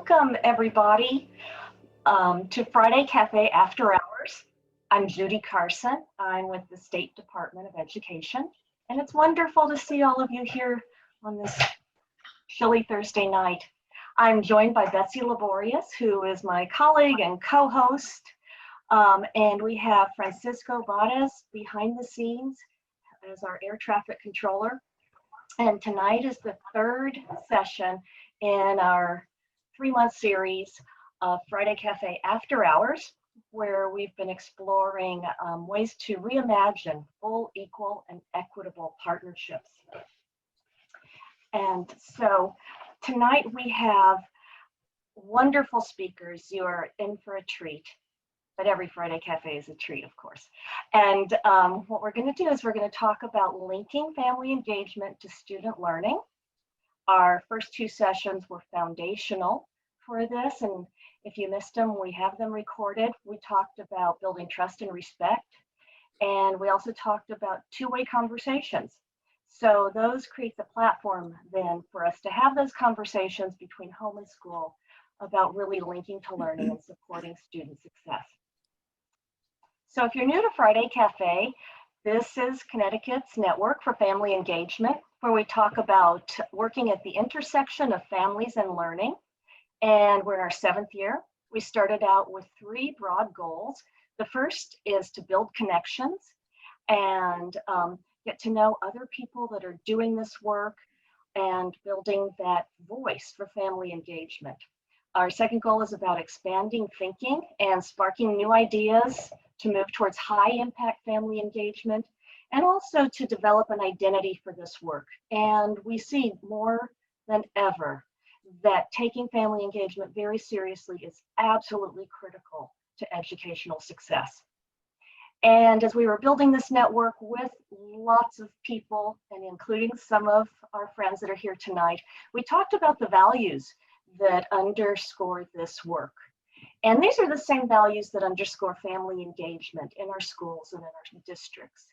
Welcome everybody to Friday Cafe After Hours. I'm Judy Carson. I'm with the State Department of Education, and it's wonderful to see all of you here on this chilly Thursday night. I'm joined by Betsy Laborious, who is my colleague and co-host, and we have Francisco Bades behind the scenes as our air traffic controller. And tonight is the third session in our 3-month series of Friday Cafe After Hours, where we've been exploring ways to reimagine full, equal, and equitable partnerships. And so tonight we have wonderful speakers. You are in for a treat. But every Friday Cafe is a treat, of course. And what we're going to do is we're going to talk about linking family engagement to student learning. Our first 2 sessions were foundational for this, and if you missed them, we have them recorded. We talked about building trust and respect, and we also talked about 2-way conversations. So those create the platform then for us to have those conversations between home and school about really linking to learning and supporting student success. So if you're new to Friday Cafe, this is Connecticut's Network for Family Engagement, where we talk about working at the intersection of families and learning. And we're in our 7th year. We started out with 3 broad goals. The first is to build connections and get to know other people that are doing this work and building that voice for family engagement. Our second goal is about expanding thinking and sparking new ideas to move towards high impact family engagement, and also to develop an identity for this work. And we see more than ever that taking family engagement very seriously is absolutely critical to educational success. And as we were building this network with lots of people, and including some of our friends that are here tonight, we talked about the values that underscore this work. And these are the same values that underscore family engagement in our schools and in our districts.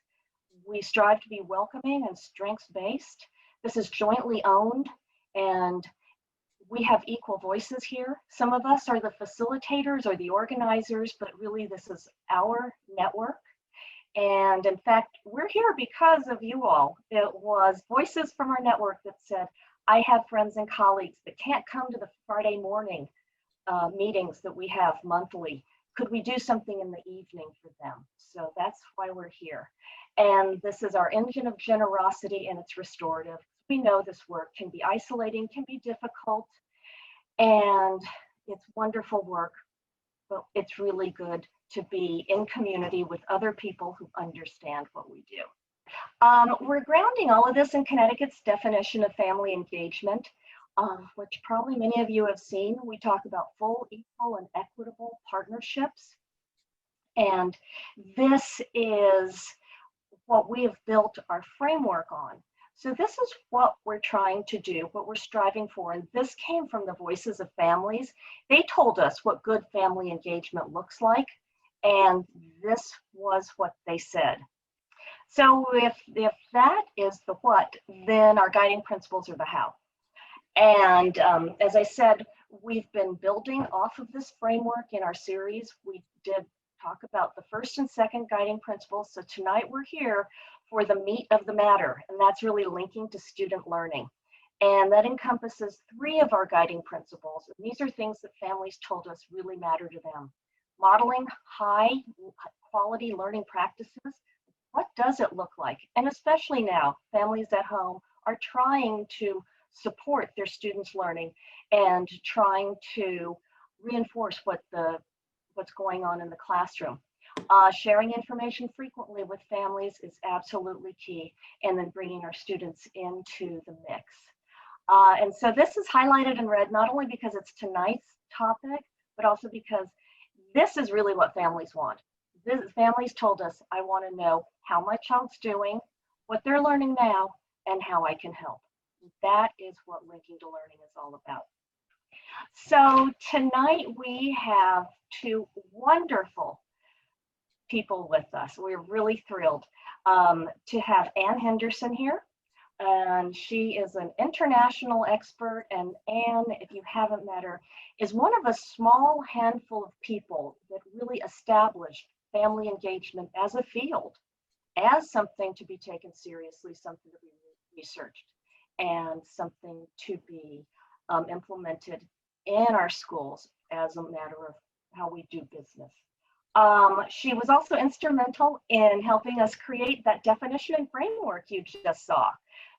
We strive to be welcoming and strengths-based. This is jointly owned, and we have equal voices here. Some of us are the facilitators or the organizers, but really this is our network. And in fact, we're here because of you all. It was voices from our network that said, I have friends and colleagues that can't come to the Friday morning meetings that we have monthly. Could we do something in the evening for them? So that's why we're here. And this is our engine of generosity, and it's restorative. We know this work can be isolating, can be difficult, and it's wonderful work, but it's really good to be in community with other people who understand what we do. We're grounding all of this in Connecticut's definition of family engagement, which probably many of you have seen. We talk about full, equal, and equitable partnerships. And this is what we have built our framework on. So this is what we're trying to do, what we're striving for. And this came from the voices of families. They told us what good family engagement looks like. And this was what they said. So if that is the what, then our guiding principles are the how. And as I said, we've been building off of this framework in our series. We did talk about the first and second guiding principles. So tonight we're here for the meat of the matter, and that's really linking to student learning. And that encompasses 3 of our guiding principles. And these are things that families told us really matter to them. Modeling high quality learning practices. What does it look like? And especially now, families at home are trying to support their students' learning and trying to reinforce what's going on in the classroom. Sharing information frequently with families is absolutely key, and then bringing our students into the mix. And so this is highlighted in red, not only because it's tonight's topic, but also because this is really what families want. Families told us, I want to know how my child's doing, what they're learning now, and how I can help. That is what linking to learning is all about. So tonight we have 2 wonderful people with us. We're really thrilled to have Henderson here. and she is an international expert. And Anne, if you haven't met her, is one of a small handful of people that really established family engagement as a field, as something to be taken seriously, something to be researched, and something to be implemented in our schools as a matter of how we do business. She was also instrumental in helping us create that definition and framework you just saw.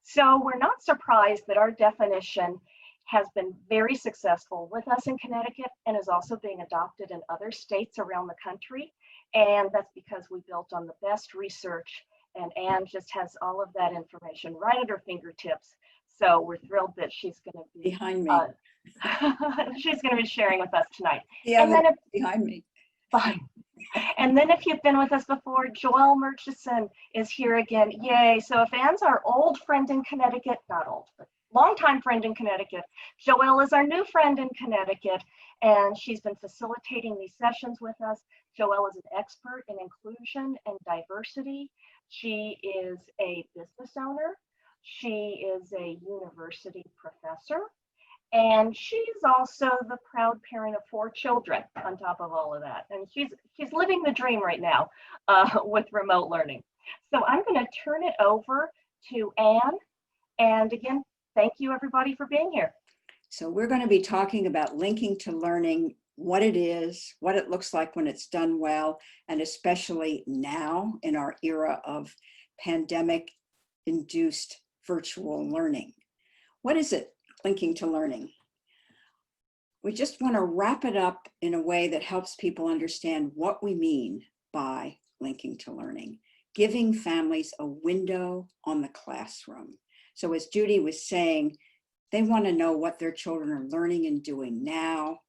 So we're not surprised that our definition has been very successful with us in Connecticut and is also being adopted in other states around the country. And that's because we built on the best research, and Anne just has all of that information right at her fingertips. So we're thrilled that she's going to be behind me. She's going to be sharing with us tonight. Yeah, and then behind me. Fine. And then if you've been with us before, Joelle Murchison is here again. Yay. So if Anne's our old friend in Connecticut, not old, but longtime friend in Connecticut, Joelle is our new friend in Connecticut, and she's been facilitating these sessions with us. Joelle is an expert in inclusion and diversity. She is a business owner. She is a university professor. And she's also the proud parent of 4 children on top of all of that. And she's living the dream right now with remote learning. So I'm going to turn it over to Anne. And again, thank you everybody for being here. So we're going to be talking about linking to learning, what it is, what it looks like when it's done well, and especially now in our era of pandemic-induced virtual learning. What is it? Linking to learning. We just want to wrap it up in a way that helps people understand what we mean by linking to learning, giving families a window on the classroom. So as Judy was saying, they want to know what their children are learning and doing now,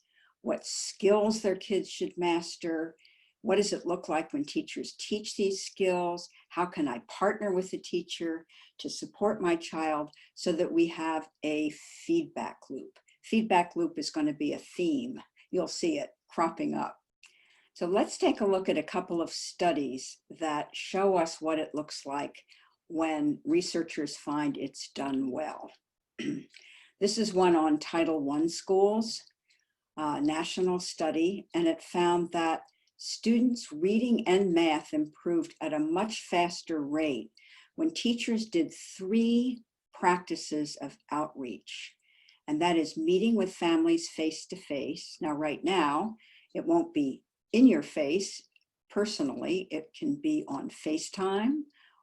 what skills their kids should master, what does it look like when teachers teach these skills, how can I partner with the teacher to support my child, so that we have a feedback loop. Feedback loop is going to be a theme. You'll see it cropping up. So let's take a look at a couple of studies that show us what it looks like when researchers find it's done well. This is one on Title I schools, national study, and it found that students' reading and math improved at a much faster rate when teachers did 3 practices of outreach, and that is meeting with families face-to-face. Now, right now, it won't be in your face personally. It can be on FaceTime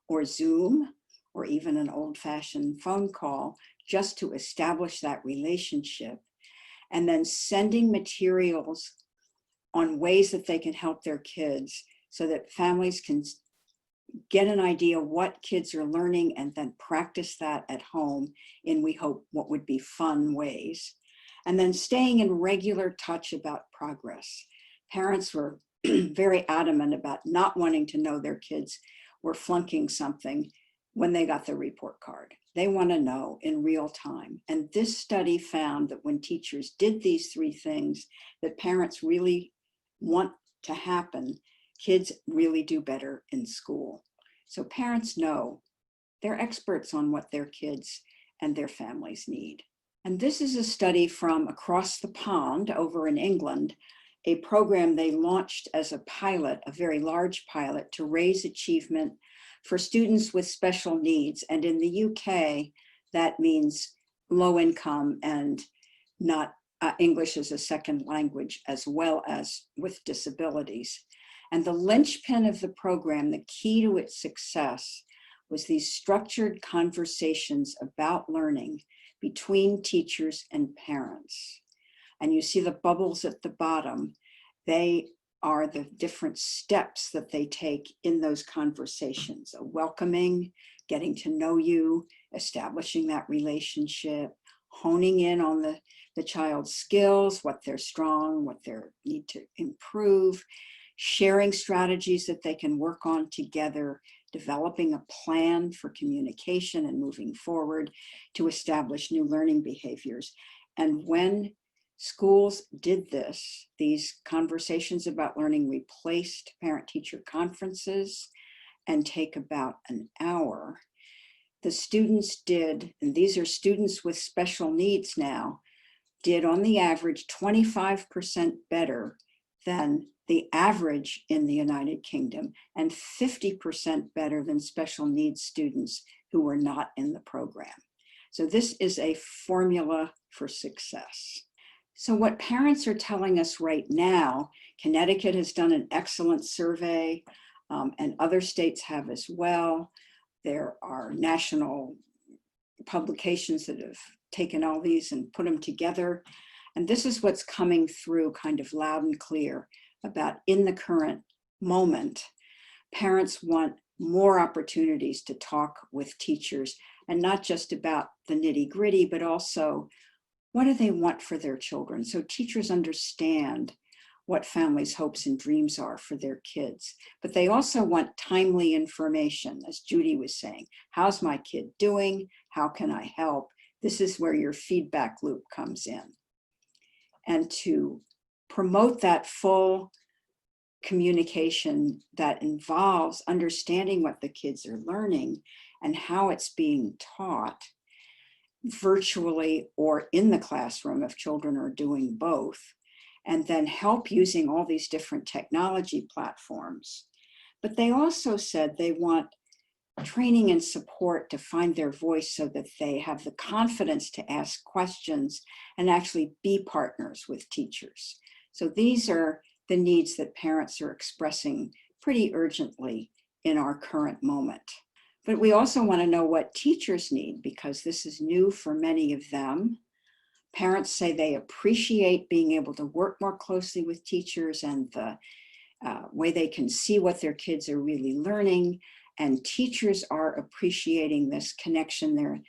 or Zoom or even an old-fashioned phone call, just to establish that relationship, and then sending materials on ways that they can help their kids so that families can get an idea what kids are learning and then practice that at home in, we hope, what would be fun ways. And then staying in regular touch about progress. Parents were very adamant about not wanting to know their kids were flunking something when they got the report card. They want to know in real time. And this study found that when teachers did these 3 things that parents really want to happen, kids really do better in school. So parents know, they're experts on what their kids and their families need. And this is a study from across the pond over in England, a program they launched as a pilot, a very large pilot, to raise achievement for students with special needs. And in the UK, that means low income and not English as a second language, as well as with disabilities. And the linchpin of the program, the key to its success, was these structured conversations about learning between teachers and parents. And you see the bubbles at the bottom. They are the different steps that they take in those conversations: a welcoming, getting to know you, establishing that relationship, honing in on the child's skills, what they're strong, what they need to improve, sharing strategies that they can work on together, developing a plan for communication and moving forward to establish new learning behaviors. And when schools did this, these conversations about learning replaced parent-teacher conferences and take about an hour. the students did, and these are students with special needs now, did on the average 25% better than the average in the United Kingdom and 50% better than special needs students who were not in the program. So this is a formula for success. So what parents are telling us right now, Connecticut has done an excellent survey, and other states have as well. There are national publications that have taken all these and put them together. And this is what's coming through kind of loud and clear about in the current moment, parents want more opportunities to talk with teachers, and not just about the nitty-gritty, but also what do they want for their children? So teachers understand what families' hopes and dreams are for their kids, but they also want timely information, as Judy was saying. How's my kid doing? How can I help? This is where your feedback loop comes in. And to promote that full communication that involves understanding what the kids are learning and how it's being taught virtually or in the classroom if children are doing both, and then help using all these different technology platforms. But they also said they want training and support to find their voice so that they have the confidence to ask questions and actually be partners with teachers. So these are the needs that parents are expressing pretty urgently in our current moment. But we also want to know what teachers need, because this is new for many of them. Parents say they appreciate being able to work more closely with teachers and the way they can see what their kids are really learning. And teachers are appreciating this connection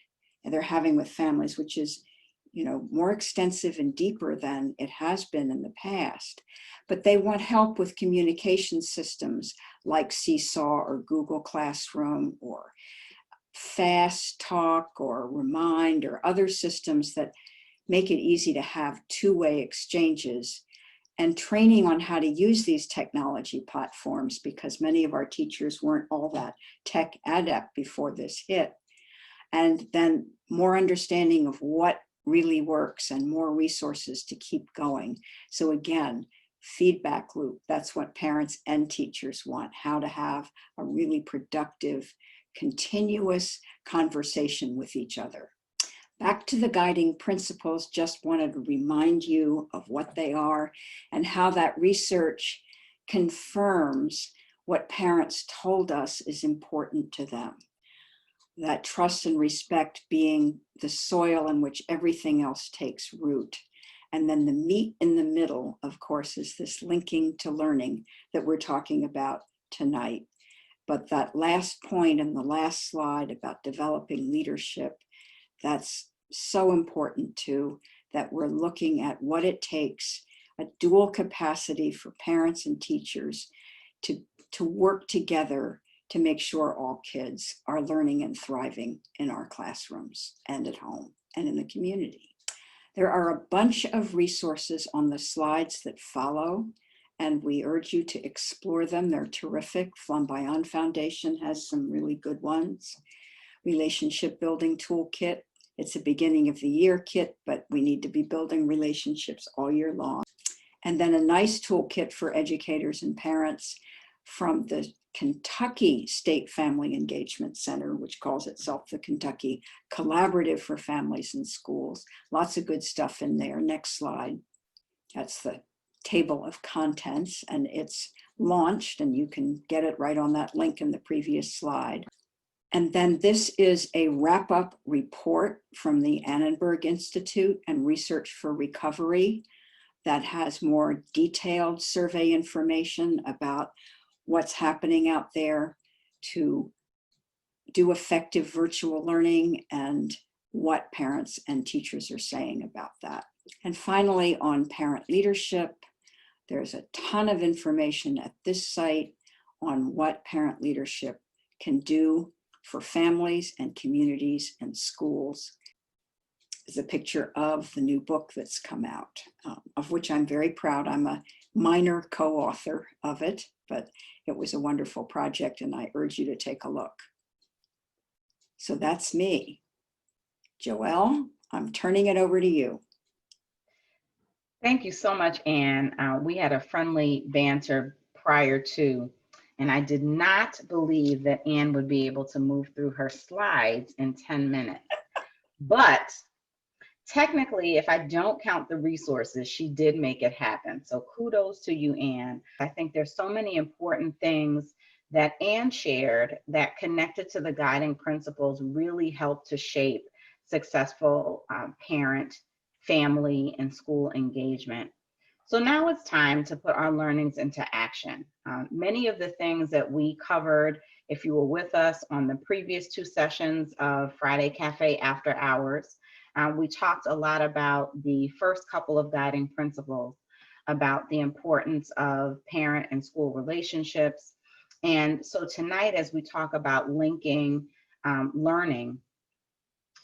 they're having with families, which is, more extensive and deeper than it has been in the past. But they want help with communication systems like Seesaw or Google Classroom or Fast Talk or Remind or other systems that make it easy to have two-way exchanges, and training on how to use these technology platforms, because many of our teachers weren't all that tech adept before this hit. And then more understanding of what really works and more resources to keep going. So again, feedback loop, that's what parents and teachers want, how to have a really productive, continuous conversation with each other. Back to the guiding principles, just wanted to remind you of what they are and how that research confirms what parents told us is important to them. That trust and respect being the soil in which everything else takes root. And then the meat in the middle, of course, is this linking to learning that we're talking about tonight. But that last point in the last slide about developing leadership, that's so important too, that we're looking at what it takes, a dual capacity for parents and teachers to work together to make sure all kids are learning and thriving in our classrooms and at home and in the community. There are a bunch of resources on the slides that follow, and we urge you to explore them. They're terrific. Flamboyant Foundation has some really good ones. Relationship Building Toolkit. It's a beginning of the year kit, but we need to be building relationships all year long. And then a nice toolkit for educators and parents from the Kentucky State Family Engagement Center, which calls itself the Kentucky Collaborative for Families and Schools. Lots of good stuff in there. Next slide. That's the table of contents, and it's launched, and you can get it right on that link in the previous slide. And then this is a wrap-up report from the Annenberg Institute and Research for Recovery that has more detailed survey information about what's happening out there to do effective virtual learning and what parents and teachers are saying about that. And finally, on parent leadership, there's a ton of information at this site on what parent leadership can do for families and communities and schools. Is a picture of the new book that's come out, of which I'm very proud. I'm a minor co-author of it, but it was a wonderful project and I urge you to take a look. So that's me. Joelle, I'm turning it over to you. Thank you so much, Anne. We had a friendly banter prior to, and I did not believe that Anne would be able to move through her slides in 10 minutes. But technically, if I don't count the resources, she did make it happen. So kudos to you, Anne. I think there's so many important things that Anne shared that connected to the guiding principles really helped to shape successful parent, family, and school engagement. So now it's time to put our learnings into action. Many of the things that we covered, if you were with us on the previous 2 sessions of Friday Cafe After Hours, we talked a lot about the first couple of guiding principles, about the importance of parent and school relationships. And so tonight, as we talk about linking learning,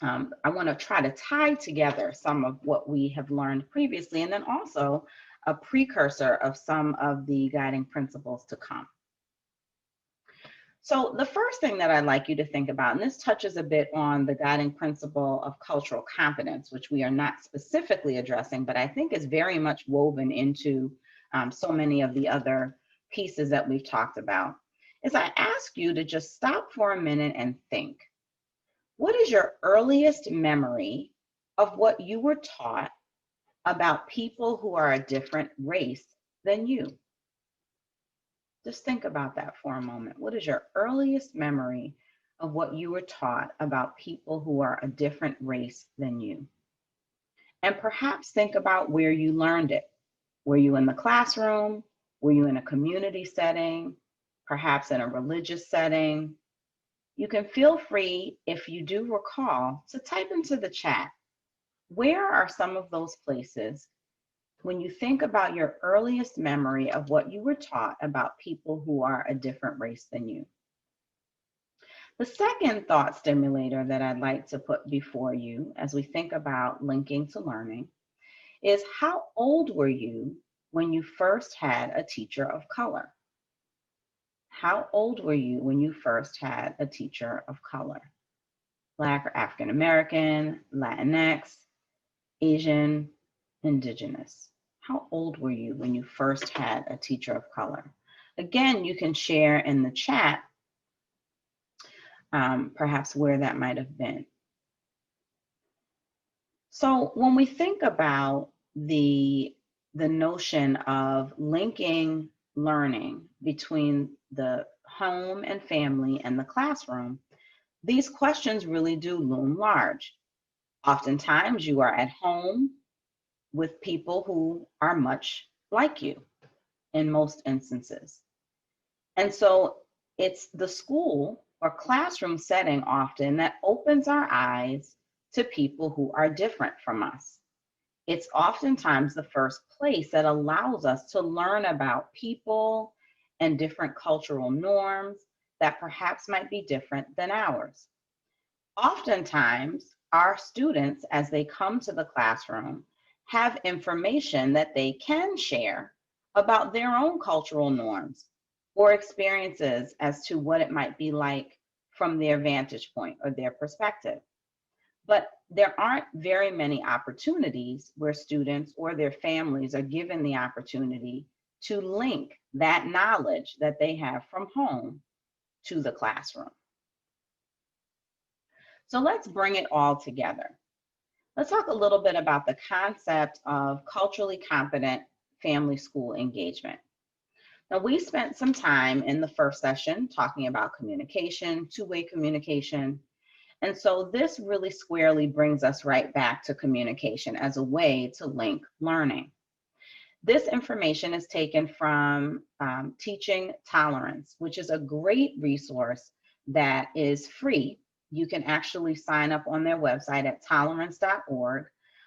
I want to try to tie together some of what we have learned previously, and then also a precursor of some of the guiding principles to come. So the first thing that I'd like you to think about, and this touches a bit on the guiding principle of cultural competence, which we are not specifically addressing, but I think is very much woven into so many of the other pieces that we've talked about, is I ask you to just stop for a minute and think. What is your earliest memory of what you were taught about people who are a different race than you? Just think about that for a moment. What is your earliest memory of what you were taught about people who are a different race than you? And perhaps think about where you learned it. Were you in the classroom? Were you in a community setting? Perhaps in a religious setting? You can feel free, if you do recall, to type into the chat. Where are some of those places when you think about your earliest memory of what you were taught about people who are a different race than you? The second thought stimulator that I'd like to put before you as we think about linking to learning is, how old were you when you first had a teacher of color? How old were you when you first had a teacher of color? Black or African American, Latinx, Asian, Indigenous. How old were you when you first had a teacher of color? Again, you can share in the chat perhaps where that might have been. So when we think about the notion of linking learning between the home and family and the classroom, these questions really do loom large. Oftentimes you are at home with people who are much like you in most instances. And so it's the school or classroom setting often that opens our eyes to people who are different from us. It's oftentimes the first place that allows us to learn about people and different cultural norms that perhaps might be different than ours. Oftentimes, our students, as they come to the classroom, have information that they can share about their own cultural norms or experiences as to what it might be like from their vantage point or their perspective. But there aren't very many opportunities where students or their families are given the opportunity to link that knowledge that they have from home to the classroom. So let's bring it all together. Let's talk a little bit about the concept of culturally competent family-school engagement. Now, we spent some time in the first session talking about communication, two-way communication. And so this really squarely brings us right back to communication as a way to link learning. This information is taken from Teaching Tolerance, which is a great resource that is free. You can actually sign up on their website at tolerance.org,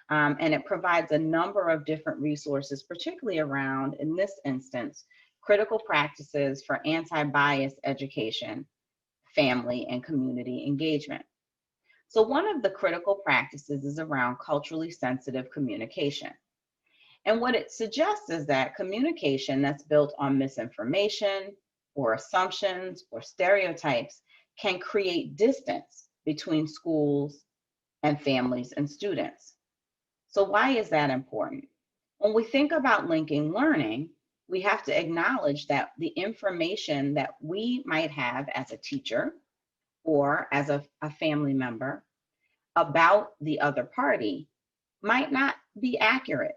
and it provides a number of different resources, particularly around, in this instance, critical practices for anti-bias education, family, and community engagement. So one of the critical practices is around culturally sensitive communication. And what it suggests is that communication that's built on misinformation or assumptions or stereotypes can create distance between schools and families and students. So why is that important? When we think about linking learning, we have to acknowledge that the information that we might have as a teacher or as a family member about the other party might not be accurate.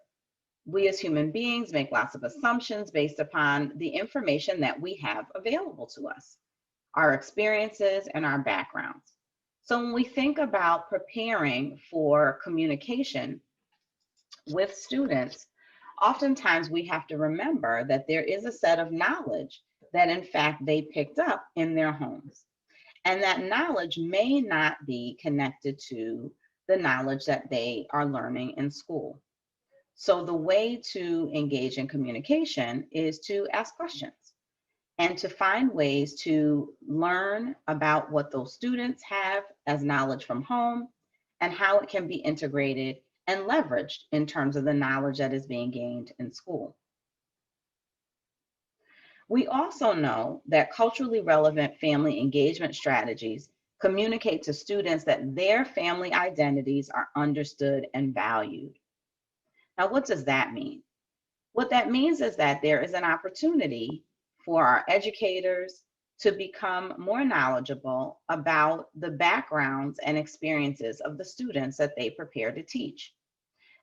We as human beings make lots of assumptions based upon the information that we have available to us, our experiences and our backgrounds. So when we think about preparing for communication with students, oftentimes we have to remember that there is a set of knowledge that in fact they picked up in their homes. And that knowledge may not be connected to the knowledge that they are learning in school. So the way to engage in communication is to ask questions and to find ways to learn about what those students have as knowledge from home and how it can be integrated and leveraged in terms of the knowledge that is being gained in school. We also know that culturally relevant family engagement strategies communicate to students that their family identities are understood and valued. Now, what does that mean? What that means is that there is an opportunity for our educators to become more knowledgeable about the backgrounds and experiences of the students that they prepare to teach.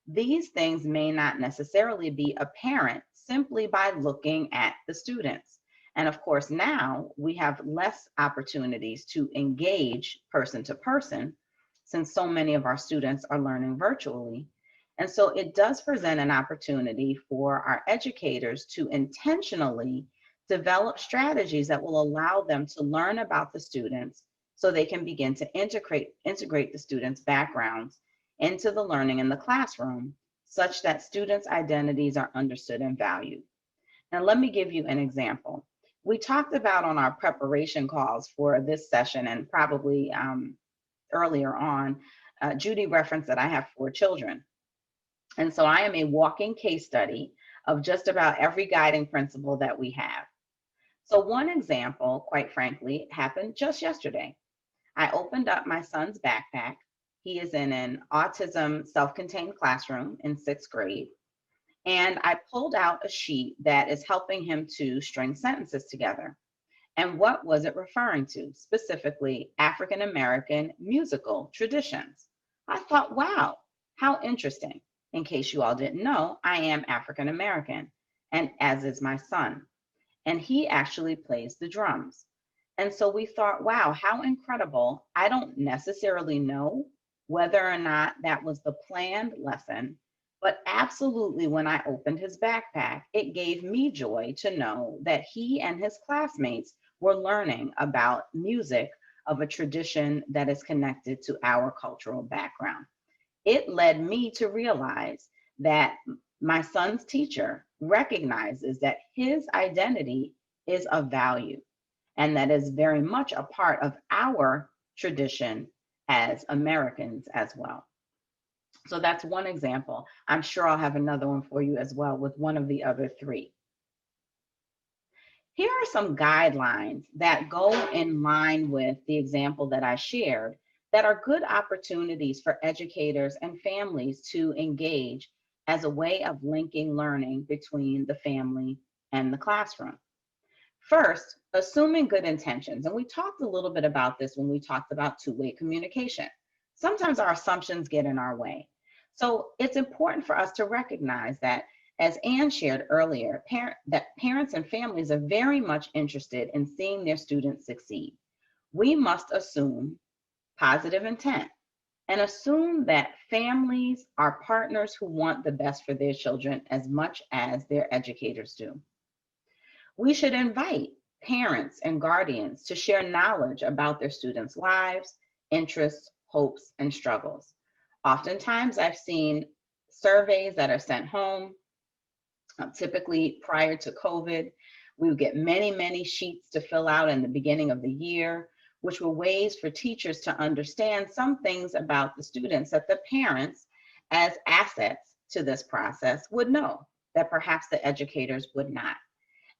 These things may not necessarily be apparent simply by looking at the students. And of course, now we have less opportunities to engage person to person since so many of our students are learning virtually. And so it does present an opportunity for our educators to intentionally develop strategies that will allow them to learn about the students so they can begin to integrate the students' backgrounds into the learning in the classroom such that students' identities are understood and valued. Now, let me give you an example. We talked about on our preparation calls for this session and probably earlier on, Judy referenced that I have 4 children. And so I am a walking case study of just about every guiding principle that we have. So one example, quite frankly, happened just yesterday. I opened up my son's backpack. He is in an autism self-contained classroom in 6th grade. And I pulled out a sheet that is helping him to string sentences together. And what was it referring to? Specifically, African American musical traditions. I thought, wow, how interesting. In case you all didn't know, I am African American, and as is my son. And he actually plays the drums. And so we thought, wow, how incredible. I don't necessarily know whether or not that was the planned lesson, but absolutely when I opened his backpack, it gave me joy to know that he and his classmates were learning about music of a tradition that is connected to our cultural background. It led me to realize that my son's teacher recognizes that his identity is of value and that is very much a part of our tradition as Americans as well. So that's one example. I'm sure I'll have another one for you as well with one of the other 3. Here are some guidelines that go in line with the example that I shared that are good opportunities for educators and families to engage as a way of linking learning between the family and the classroom. First, assuming good intentions. And we talked a little bit about this when we talked about two-way communication. Sometimes our assumptions get in our way. So it's important for us to recognize that, as Anne shared earlier, that parents and families are very much interested in seeing their students succeed. We must assume positive intent and assume that families are partners who want the best for their children as much as their educators do. We should invite parents and guardians to share knowledge about their students' lives, interests, hopes, and struggles. Oftentimes, I've seen surveys that are sent home, typically prior to COVID. We would get many, many sheets to fill out in the beginning of the year, which were ways for teachers to understand some things about the students that the parents, as assets to this process, would know that perhaps the educators would not.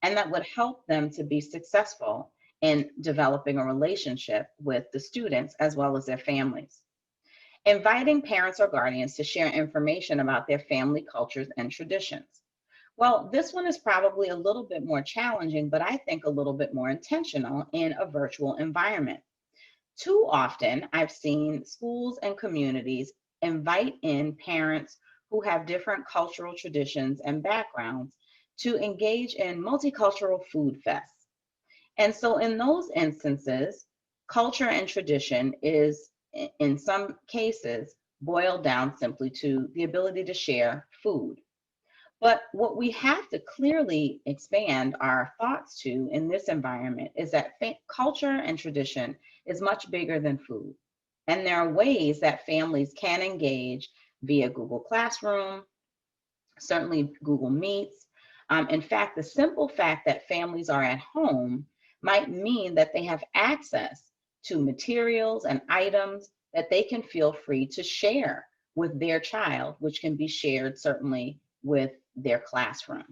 And that would help them to be successful in developing a relationship with the students as well as their families. Inviting parents or guardians to share information about their family cultures and traditions. Well, this one is probably a little bit more challenging, but I think a little bit more intentional in a virtual environment. Too often, I've seen schools and communities invite in parents who have different cultural traditions and backgrounds to engage in multicultural food fests. And so in those instances, culture and tradition is, in some cases, boiled down simply to the ability to share food. But what we have to clearly expand our thoughts to in this environment is that culture and tradition is much bigger than food. And there are ways that families can engage via Google Classroom, certainly Google Meets. In fact, the simple fact that families are at home might mean that they have access to materials and items that they can feel free to share with their child, which can be shared certainly with their classroom.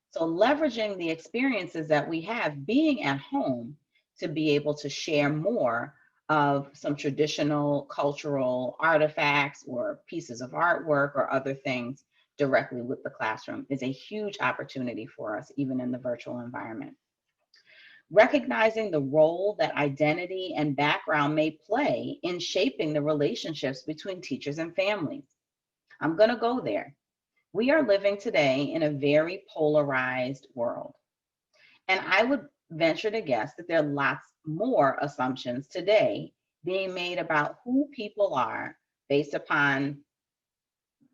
So leveraging the experiences that we have being at home to be able to share more of some traditional cultural artifacts or pieces of artwork or other things directly with the classroom is a huge opportunity for us, even in the virtual environment. Recognizing the role that identity and background may play in shaping the relationships between teachers and families. I'm going to go there. We are living today in a very polarized world. And I would venture to guess that there are lots more assumptions today being made about who people are based upon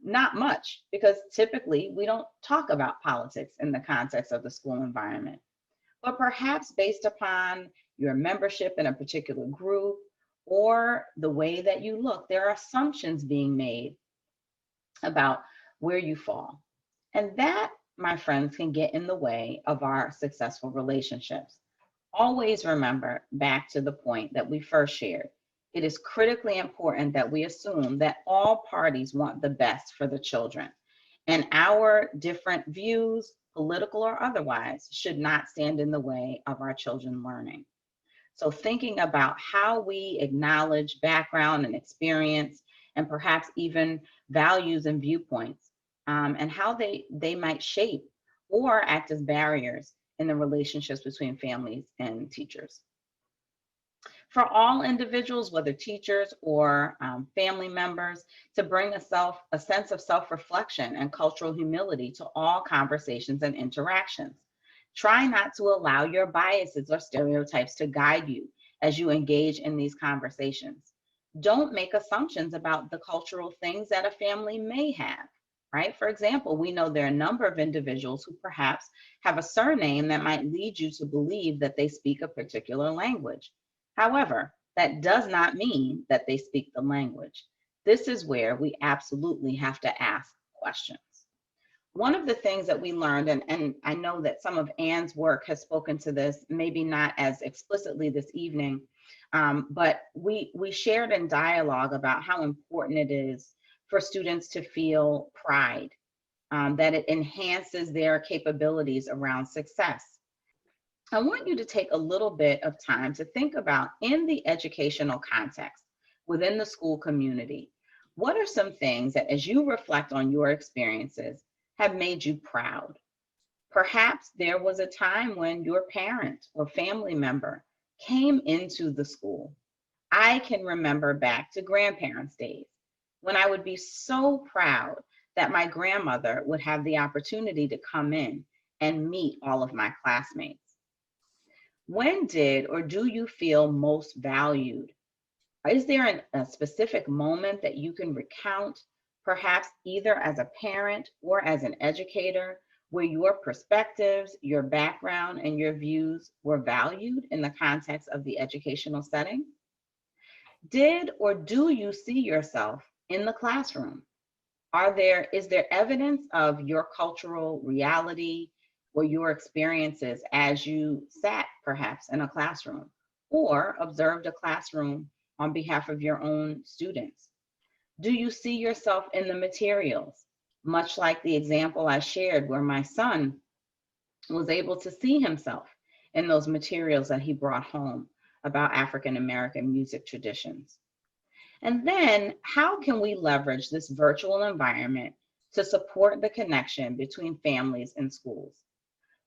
not much, because typically we don't talk about politics in the context of the school environment, but perhaps based upon your membership in a particular group or the way that you look, there are assumptions being made about where you fall. And that, my friends, can get in the way of our successful relationships. Always remember back to the point that we first shared. It is critically important that we assume that all parties want the best for the children, and our different views, political or otherwise, should not stand in the way of our children learning. So thinking about how we acknowledge background and experience, and perhaps even values and viewpoints, and how they might shape or act as barriers in the relationships between families and teachers. For all individuals, whether teachers or family members, to bring a sense of self-reflection and cultural humility to all conversations and interactions. Try not to allow your biases or stereotypes to guide you as you engage in these conversations. Don't make assumptions about the cultural things that a family may have, right? For example, we know there are a number of individuals who perhaps have a surname that might lead you to believe that they speak a particular language. However, that does not mean that they speak the language. This is where we absolutely have to ask questions. One of the things that we learned, and I know that some of Anne's work has spoken to this, maybe not as explicitly this evening, but we shared in dialogue about how important it is for students to feel pride, that it enhances their capabilities around success. I want you to take a little bit of time to think about, in the educational context, within the school community, what are some things that, as you reflect on your experiences, have made you proud? Perhaps there was a time when your parent or family member came into the school. I can remember back to grandparents' days when I would be so proud that my grandmother would have the opportunity to come in and meet all of my classmates. When did or do you feel most valued? Is there a specific moment that you can recount, perhaps either as a parent or as an educator, where your perspectives, your background, and your views were valued in the context of the educational setting? Did or do you see yourself in the classroom? Is there evidence of your cultural reality or your experiences as you sat perhaps in a classroom or observed a classroom on behalf of your own students? Do you see yourself in the materials, much like the example I shared where my son was able to see himself in those materials that he brought home about African American music traditions. And then how can we leverage this virtual environment to support the connection between families and schools?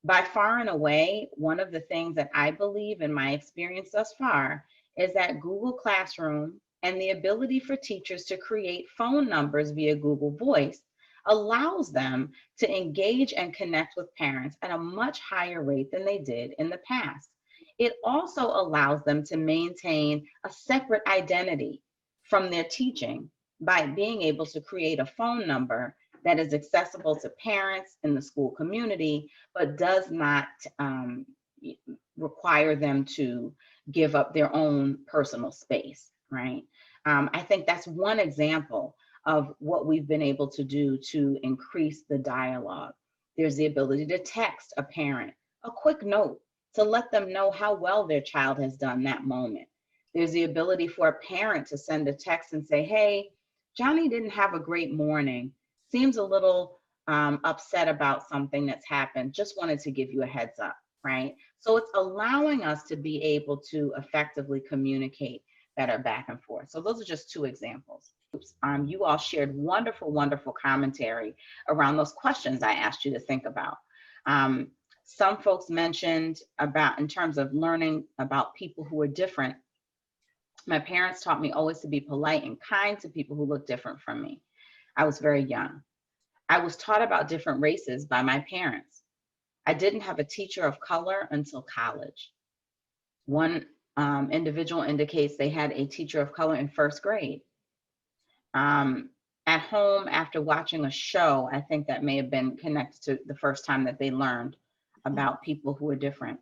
By far and away, one of the things that I believe in my experience thus far is that Google Classroom and the ability for teachers to create phone numbers via Google Voice allows them to engage and connect with parents at a much higher rate than they did in the past. It also allows them to maintain a separate identity from their teaching by being able to create a phone number that is accessible to parents in the school community, but does not require them to give up their own personal space, right? I think that's one example of what we've been able to do to increase the dialogue. There's the ability to text a parent a quick note to let them know how well their child has done that moment. There's the ability for a parent to send a text and say, hey, Johnny didn't have a great morning. Seems a little upset about something that's happened. Just wanted to give you a heads up, right? So it's allowing us to be able to effectively communicate better back and forth. So those are just two examples. You all shared wonderful, wonderful commentary around those questions I asked you to think about. Some folks mentioned about, in terms of learning about people who are different, my parents taught me always to be polite and kind to people who look different from me. I was very young. I was taught about different races by my parents. I didn't have a teacher of color until college. One individual indicates they had a teacher of color in first grade. At home, after watching a show, I think that may have been connected to the first time that they learned about people who are different.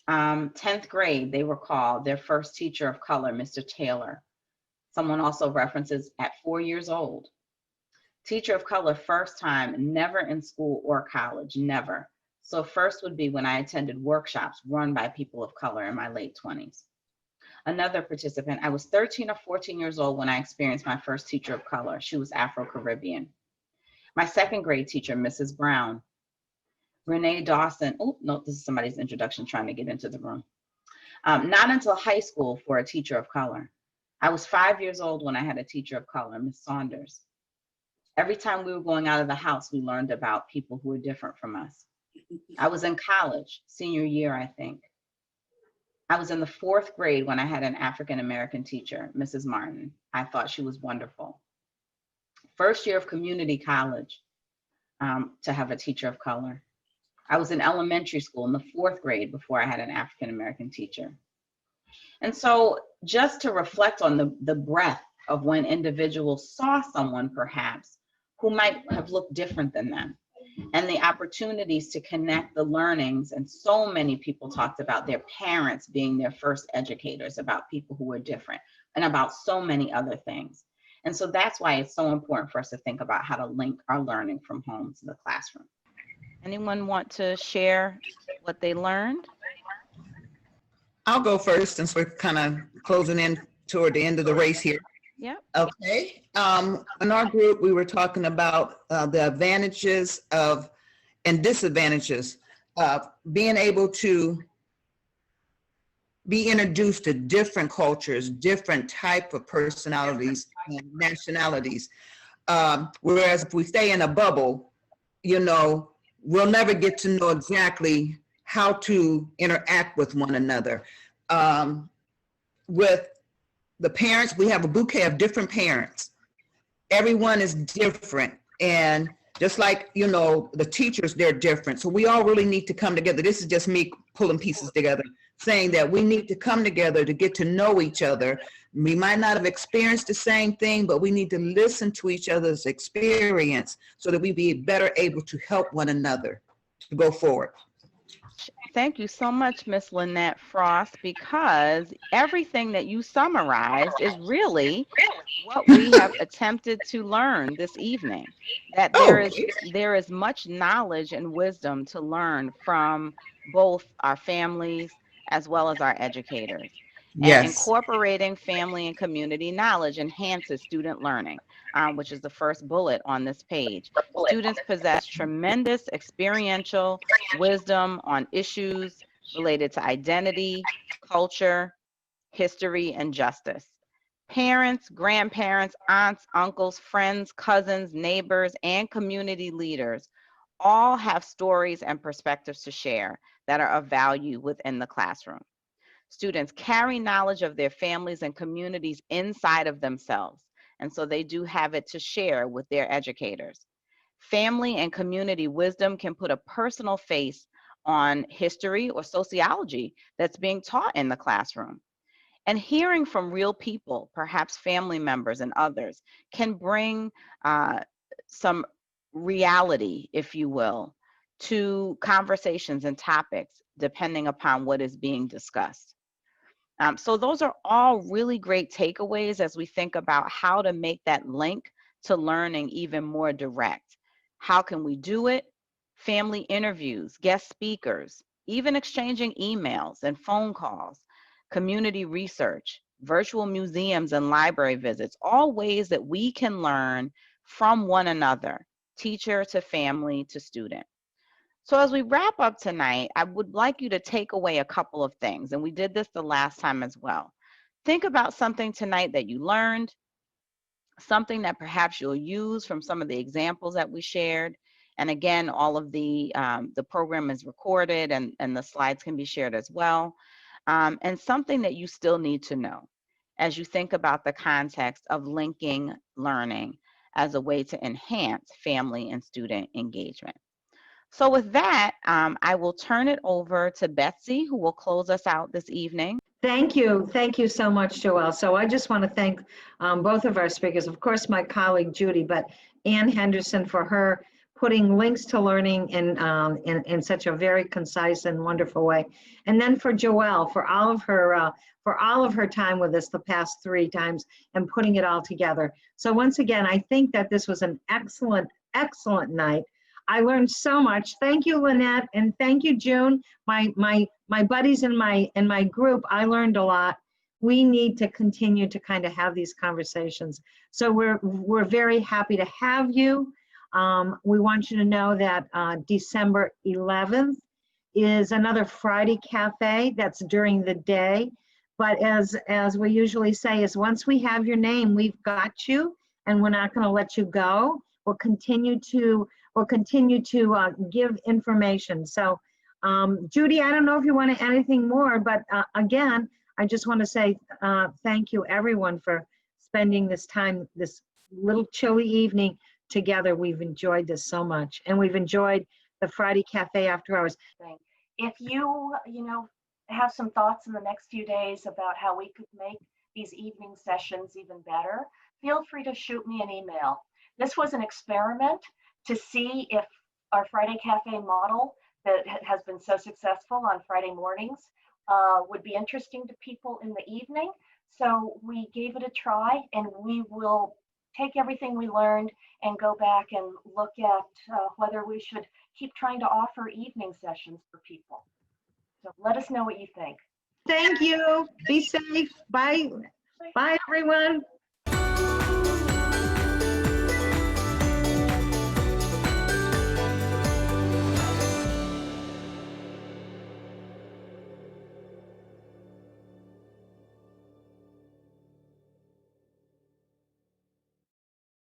10th grade, they recall their first teacher of color, Mr. Taylor. Someone also references at 4 years old. Teacher of color, first time, never in school or college, never. So first would be when I attended workshops run by people of color in my late 20s. Another participant, I was 13 or 14 years old when I experienced my first teacher of color. She was Afro-Caribbean. My second grade teacher, Mrs. Brown. Renee Dawson, oh, no, this is somebody's introduction trying to get into the room. Not until high school for a teacher of color. I was 5 years old when I had a teacher of color, Miss Saunders. Every time we were going out of the house, we learned about people who were different from us. I was in college, senior year, I think. I was in the 4th grade when I had an African-American teacher, Mrs. Martin. I thought she was wonderful. First year of community college, to have a teacher of color. I was in elementary school in the 4th grade before I had an African-American teacher. And so just to reflect on the breadth of when individuals saw someone perhaps who might have looked different than them, and the opportunities to connect the learnings. And so many people talked about their parents being their first educators about people who were different and about so many other things. And so that's why it's so important for us to think about how to link our learning from home to the classroom. Anyone want to share what they learned? I'll go first since we're kind of closing in toward the end of the race here. Yeah. Okay. In our group, we were talking about the advantages of and disadvantages of being able to be introduced to different cultures, different type of personalities and nationalities. Whereas if we stay in a bubble, you know, we'll never get to know exactly how to interact with one another. With the parents, we have a bouquet of different parents. Everyone is different. And just like, you know, the teachers, they're different. So we all really need to come together. This is just me pulling pieces together, saying that we need to come together to get to know each other. We might not have experienced the same thing, but we need to listen to each other's experience so that we be better able to help one another to go forward. Thank you so much, Miss Lynette Frost, because everything that you summarized is really what we have attempted to learn this evening. That there is much knowledge and wisdom to learn from both our families as well as our educators. Yes. And incorporating family and community knowledge enhances student learning, which is the first bullet on this page. Students possess tremendous experiential wisdom on issues related to identity, culture, history, and justice. Parents, grandparents, aunts, uncles, friends, cousins, neighbors, and community leaders all have stories and perspectives to share that are of value within the classroom. Students carry knowledge of their families and communities inside of themselves, and so they do have it to share with their educators. Family and community wisdom can put a personal face on history or sociology that's being taught in the classroom. And hearing from real people, perhaps family members and others, can bring some reality, if you will, to conversations and topics, depending upon what is being discussed. So those are all really great takeaways as we think about how to make that link to learning even more direct. How can we do it? Family interviews, guest speakers, even exchanging emails and phone calls, community research, virtual museums and library visits, all ways that we can learn from one another, teacher to family to student. So as we wrap up tonight, I would like you to take away a couple of things, and we did this the last time as well. Think about something tonight that you learned, something that perhaps you'll use from some of the examples that we shared. And again, all of the program is recorded and the slides can be shared as well. And something that you still need to know as you think about the context of linking learning as a way to enhance family and student engagement. So with that, I will turn it over to Betsy, who will close us out this evening. Thank you. Thank you so much, Joelle. So I just want to thank both of our speakers, of course, my colleague Judy, but Ann Henderson for her putting links to learning in such a very concise and wonderful way. And then for Joelle, for all of her time with us the past 3 times and putting it all together. So once again, I think that this was an excellent, excellent night. I learned so much. Thank you, Lynette, and thank you, June. My buddies in my group, I learned a lot. We need to continue to kind of have these conversations. So we're very happy to have you. We want you to know that December 11th is another Friday Cafe. That's during the day. But as we usually say, is once we have your name, we've got you, and we're not going to let you go. We'll continue to give information. So Judy, I don't know if you want to add anything more, but again, I just want to say thank you everyone for spending this time, this little chilly evening together. We've enjoyed this so much, and we've enjoyed the Friday Cafe after hours. If you have some thoughts in the next few days about how we could make these evening sessions even better, feel free to shoot me an email. This was an experiment to see if our Friday Cafe model that has been so successful on Friday mornings would be interesting to people in the evening. So we gave it a try, and we will take everything we learned and go back and look at whether we should keep trying to offer evening sessions for people. So let us know what you think. Thank you. Be safe. Bye. Bye, everyone.